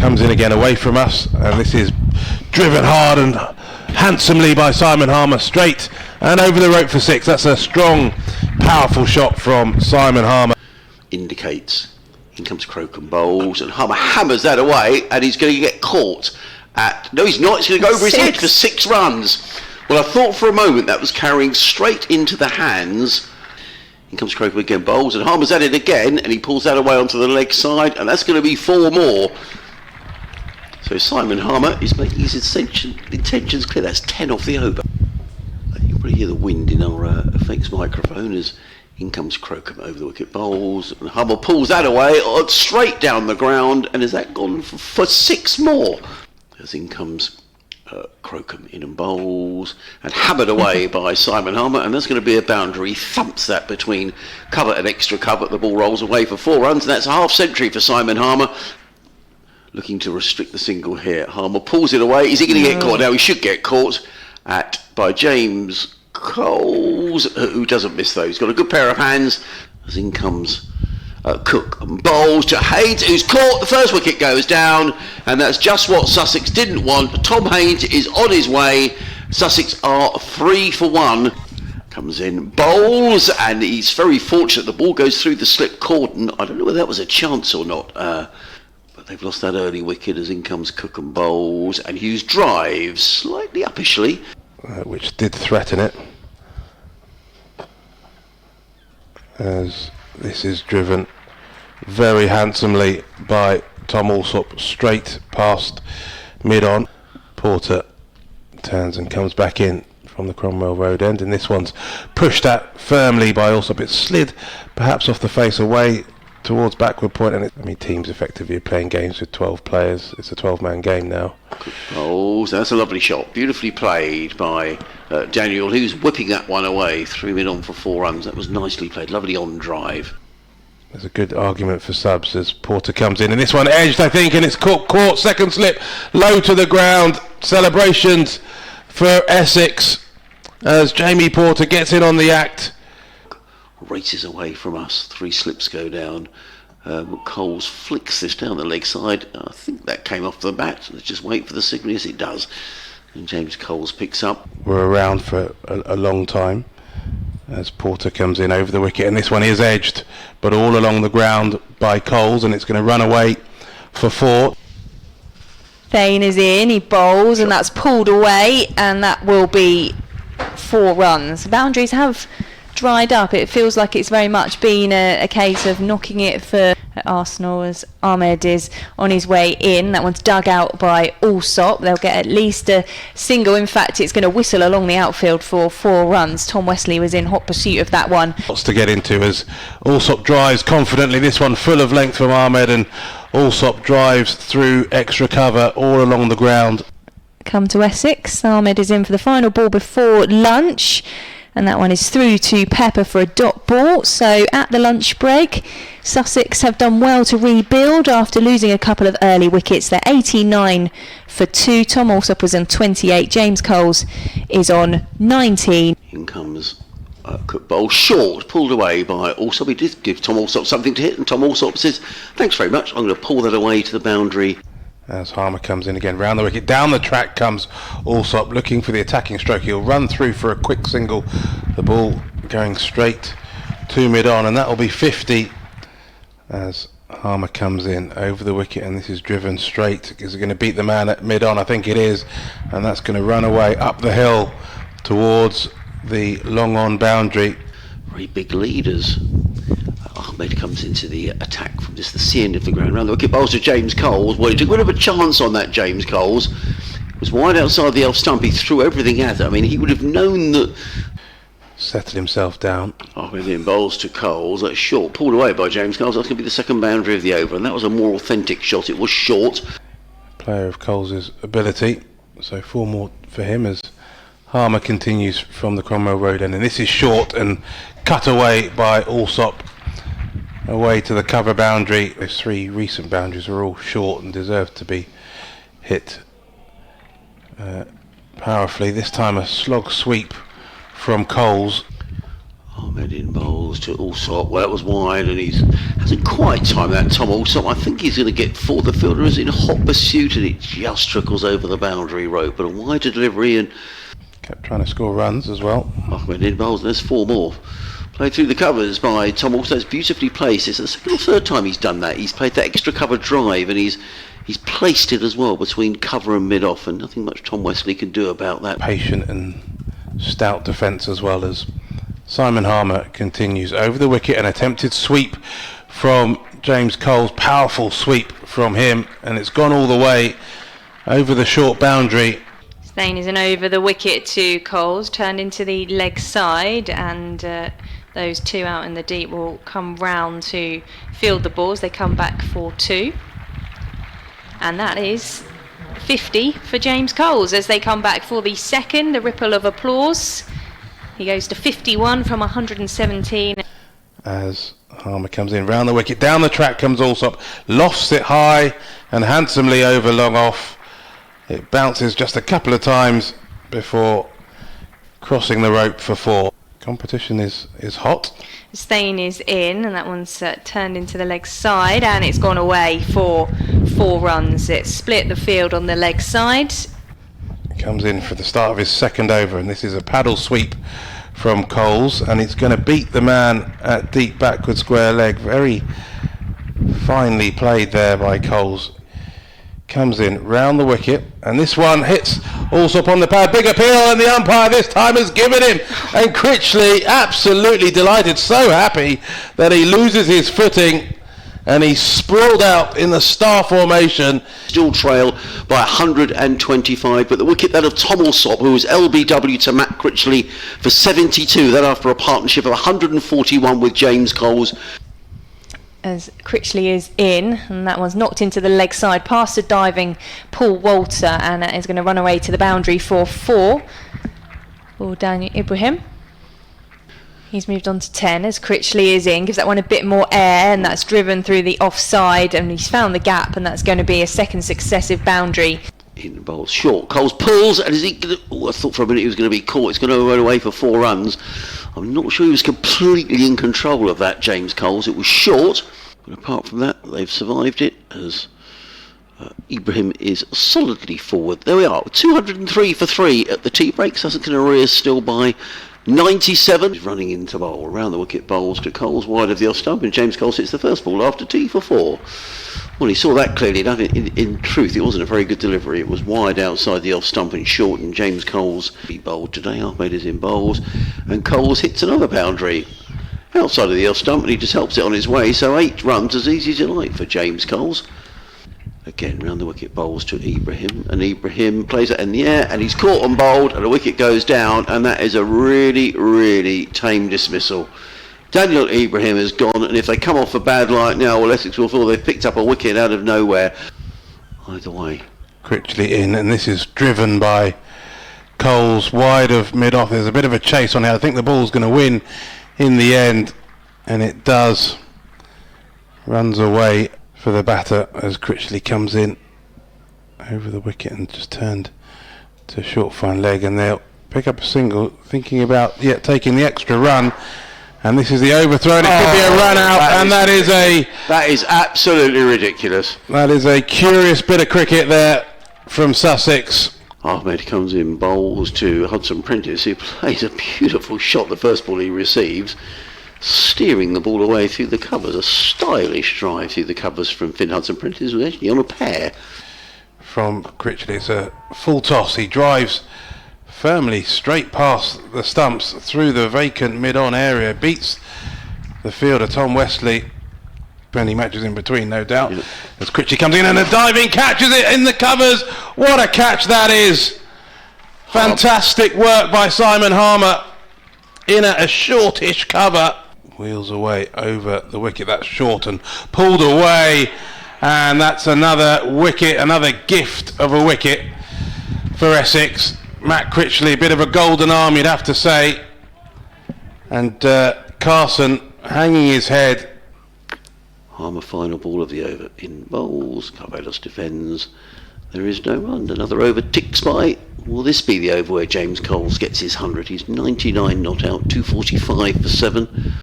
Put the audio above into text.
comes in again away from us, and this is driven hard and handsomely by Simon Harmer, straight and over the rope for 6. That's a strong, powerful shot from Simon Harmer. Indicates. In comes Crocombe bowls, and Harmer hammers that away, and he's going to get caught at... No, he's not. He's going to go over his head for 6 runs. Well, I thought for a moment that was carrying straight into the hands. In comes Crocombe again, bowls, and Harmer's at it again, and he pulls that away onto the leg side, and that's going to be 4 more. So Simon Harmer is making his intentions clear. That's 10 off the over. You can probably hear the wind in our effects microphone as in comes Crocombe over the wicket, bowls, and Harmer pulls that away straight down the ground, and has that gone for 6 more? As in comes Crocombe in and bowls, and hammered away by Simon Harmer, and that's going to be a boundary. He thumps that between cover and extra cover. The ball rolls away for 4 runs, and that's a half century for Simon Harmer. Looking to restrict the single here. Harmer pulls it away. Is he going to get caught? Now he should get caught by James Coles, who doesn't miss those. He's got a good pair of hands. As in comes Cook and bowls to Haines, who's caught. The first wicket goes down, and that's just what Sussex didn't want. Tom Haines is on his way. Sussex are 3 for 1. Comes in, bowls, and he's very fortunate. The ball goes through the slip cordon. I don't know whether that was a chance or not. But they've lost that early wicket as in comes Cook and bowls, and Hughes drives slightly uppishly. Which did threaten it. As this is driven very handsomely by Tom Alsop straight past mid-on. Porter turns and comes back in from the Cromwell Road end, and this one's pushed at firmly by Alsop. It slid perhaps off the face away towards backward point, and teams effectively are playing games with 12 players. It's a 12-man game now. Oh, that's a lovely shot, beautifully played by Daniel Hughes, whipping that one away, 3 mid-on for 4 runs. That was nicely played, lovely on drive. There's a good argument for subs as Porter comes in, and this one edged, I think, and it's caught second slip, low to the ground. Celebrations for Essex as Jamie Porter gets in on the act. Races away from us, 3 slips go down. Coles flicks this down the leg side. I think that came off the bat. Let's just wait for the signal. Yes, it does. And James Coles picks up. We're around for a long time as Porter comes in over the wicket, and this one is edged, but all along the ground by Coles, and it's going to run away for 4. Thane is in, he bowls, and that's pulled away, and that will be 4 runs. Boundaries have dried up. It feels like it's very much been a case of knocking it for Arsenal as Ahmed is on his way in. That one's dug out by Alsop. They'll get at least a single. In fact, it's going to whistle along the outfield for 4 runs. Tom Wesley was in hot pursuit of that one. Lots to get into as Alsop drives confidently. This one full of length from Ahmed, and Alsop drives through extra cover all along the ground. Come to Essex. Ahmed is in for the final ball before lunch, and that one is through to Pepper for a dot ball. So at the lunch break, Sussex have done well to rebuild after losing a couple of early wickets. They're 89 for 2. Tom Alsop was on 28. James Coles is on 19. In comes Cook bowl, short, pulled away by Alsop. He did give Tom Alsop something to hit, and Tom Alsop says, thanks very much, I'm going to pull that away to the boundary. As Harmer comes in again, round the wicket, down the track comes Alsop looking for the attacking stroke. He'll run through for a quick single. The ball going straight to mid-on, and that will be 50 as Harmer comes in over the wicket, and this is driven straight. Is it going to beat the man at mid-on? I think it is, and that's going to run away up the hill towards the long-on boundary. Very big leaders. Ahmed comes into the attack from just the sea end of the ground. Round the wicket, bowls to James Coles. Well, he took a bit of a chance on that, James Coles. It was wide outside the off stump. He threw everything at it. He would have known that. Settled himself down. Ahmed in bowls to Coles. That's short, pulled away by James Coles. That's going to be the second boundary of the over, and that was a more authentic shot. It was short. Player of Coles' ability. So 4 more for him as Harmer continues from the Cromwell Road end, and this is short and cut away by Alsop. Away to the cover boundary. Those 3 recent boundaries are all short and deserve to be hit powerfully. This time a slog sweep from Coles. Ahmed in bowls to Allsop. Well, that was wide, and he hasn't quite timed that, Tom Allsop. I think he's going to get four. The fielder is in hot pursuit, and it just trickles over the boundary rope. But a wider delivery, and kept trying to score runs as well. Ahmed in bowls, and there's four more. Played through the covers by Tom Allsop. It's beautifully placed. It's the second or third time he's done that. He's played that extra cover drive, and he's placed it as well between cover and mid-off, and nothing much Tom Wesley can do about that. Patient and stout defence as well, as Simon Harmer continues over the wicket. An attempted sweep from James Coles, powerful sweep from him, and it's gone all the way over the short boundary. Thane is an over the wicket to Coles, turned into the leg side, and those two out in the deep will come round to field the balls. They come back for two, and that is 50 for James Coles as they come back for the second. The ripple of applause. He goes to 51 from 117. As Harmer comes in round the wicket, down the track comes Allsop, lofts it high and handsomely over long off. It bounces just a couple of times before crossing the rope for four. Competition is hot. Thane is in, and that one's turned into the leg side, and it's gone away for 4 runs. It's split the field on the leg side. Comes in for the start of his second over, and this is a paddle sweep from Coles, and it's going to beat the man at deep backward square leg. Very finely played there by Coles. Comes in round the wicket, and this one hits Allsop on the pad. Big appeal, and the umpire this time has given him, and Critchley absolutely delighted, so happy that he loses his footing, and he's sprawled out in the star formation. Still trail by 125, but the wicket that of Tom Allsop, who was LBW to Matt Critchley for 72, that after a partnership of 141 with James Coles. As Critchley is in, and that one's knocked into the leg side past a diving Paul Walter, and that is going to run away to the boundary for 4 for Daniel Ibrahim. He's moved on to 10 as Critchley is in, gives that one a bit more air, and that's driven through the offside, and he's found the gap, and that's going to be a second successive boundary. In the bowl, short. Coles pulls, and is he going to, I thought for a minute he was going to be caught. It's going to run away for 4 runs. I'm not sure he was completely in control of that, James Coles. It was short, but apart from that, they've survived it as Ibrahim is solidly forward. There we are, 203 for 3 at the tea break. Sussex and Essex still by 97. He's running into bowl, around the wicket bowls to Coles, wide of the off stump, and James Coles hits the first ball after tea for 4. Well, he saw that clearly enough. In truth, it wasn't a very good delivery. It was wide outside the off stump and short, and James Coles he bowled today. Ahmed is in bowls, and Coles hits another boundary outside of the off stump, and he just helps it on his way. So 8 runs as easy as you like for James Coles. Again, round the wicket bowls to Ibrahim, and Ibrahim plays it in the air, and he's caught and bowled, and the wicket goes down, and that is a really, really tame dismissal. Daniel Ibrahim has gone, and if they come off a bad light now, well, Essex will feel they've picked up a wicket out of nowhere. Either way. Critchley in, and this is driven by Coles wide of mid-off. There's a bit of a chase on here. I think the ball's going to win in the end, and it does. Runs away for the batter as Critchley comes in over the wicket and just turned to short fine leg, and they'll pick up a single, thinking about taking the extra run. And this is the overthrow, and it could be a run out, and that is absolutely ridiculous. That is a curious bit of cricket there from Sussex. Ahmed comes in, bowls to Hudson Prentice, who plays a beautiful shot, the first ball he receives, steering the ball away through the covers. A stylish drive through the covers from Finn Hudson Prentice, who was actually on a pair. From Critchley, it's a full toss. He drives firmly straight past the stumps through the vacant mid-on area, beats the fielder Tom Wesley. Plenty matches in between, no doubt. Yeah. As Critchley comes in and a diving catches it in the covers. What a catch that is! Fantastic work by Simon Harmer in a shortish cover. Wheels away over the wicket. That's short and pulled away, and that's another wicket, another gift of a wicket for Essex. Matt Critchley, a bit of a golden arm, you'd have to say, and Carson hanging his head. Harmer final ball of the over in bowls. Karvelas defends. There is no run. Another over ticks by. Will this be the over where James Coles gets his 100? He's 99 not out, 245 for 7.